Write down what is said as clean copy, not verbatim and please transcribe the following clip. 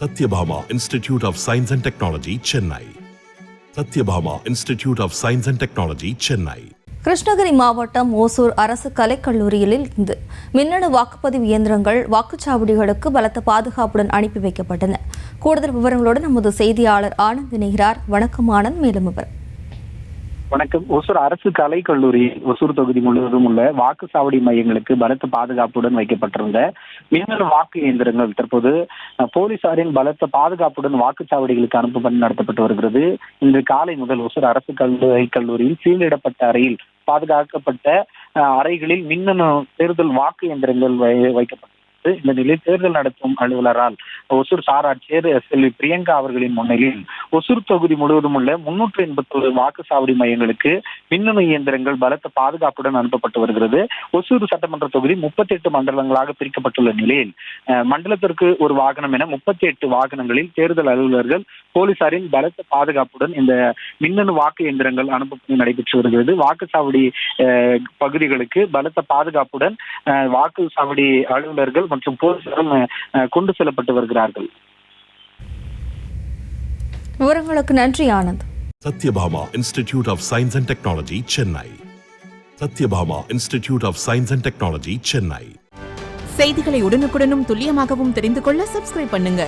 Satyabhama Institute of Science and Technology, Chennai. Satyabhama Institute of Science and Technology, Chennai. Krishnagiri மாவட்டம் ஓசூர் அரசு கலைக்கல்லூரியில் இருந்து மின்னணு வாக்குப்பதிவு இயந்திரங்கள் வாக்குச்சாவடிகளுக்கு பலத்த பாதுகாப்புடன் அனுப்பி வைக்கப்பட்டன. கூடுதல் விவரங்களோடு நமது செய்தியாளர் ஆனந்த் இணைகிறார். வணக்கம் ஆனந்த், மேலும் விவரம். வணக்கம். ஒசூர் அரசு கலைக்கல்லூரி ஒசூர் தொகுதி முழுவதும் உள்ள வாக்குச்சாவடி மையங்களுக்கு பலத்த பாதுகாப்புடன் வைக்கப்பட்டிருந்த மின்னணு வாக்கு இயந்திரங்கள் தற்போது போலீசாரின் பலத்த பாதுகாப்புடன் வாக்குச்சாவடிகளுக்கு அனுப்பும் பணி நடத்தப்பட்டு வருகிறது. இன்று காலை முதல் ஒசூர் அரசு கல்லூரியில் சீலிடப்பட்ட அறையில் பாதுகாக்கப்பட்ட அறைகளில் மின்னணு தேர்தல் வாக்கு இயந்திரங்கள் வைக்கப்பட்டது. இந்த நிலையில் தேர்தல் நடத்தும் அலுவலரால் ஒசூர் சார் ஆட்சியர் செல்வி பிரியங்கா அவர்களின் முன்னிலையில் ஒசூர் தொகுதி முழுவதும் உள்ள 381 வாக்குச்சாவடி மையங்களுக்கு மின்னணு இயந்திரங்கள் பலத்த பாதுகாப்புடன் அனுப்பப்பட்டு வருகிறது. ஒசூர் சட்டமன்ற தொகுதி 38 மண்டலங்களாக பிரிக்கப்பட்டுள்ள நிலையில் மண்டலத்திற்கு ஒரு வாகனம் என 38 வாகனங்களில் தேர்தல் அலுவலர்கள் போலீசாரின் பலத்த பாதுகாப்புடன் இந்த மின்னணு வாக்கு இயந்திரங்கள் அனுப்ப நடைபெற்று வருகிறது. வாக்குச்சாவடி பகுதிகளுக்கு பலத்த பாதுகாப்புடன் வாக்குச்சாவடி அலுவலர்கள் மற்றும் போலீசாரும் கொண்டு செல்லப்பட்டு வருகிறார்கள். விவரங்களுக்கு நன்றி Anand. Satyabhama Institute of Science and Technology, Chennai. Satyabhama Institute of Science and Technology, Chennai. செய்திகளை உடனுக்குடனும் துல்லியமாகவும் தெரிந்து கொள்ள சப்ஸ்கிரைப் பண்ணுங்க.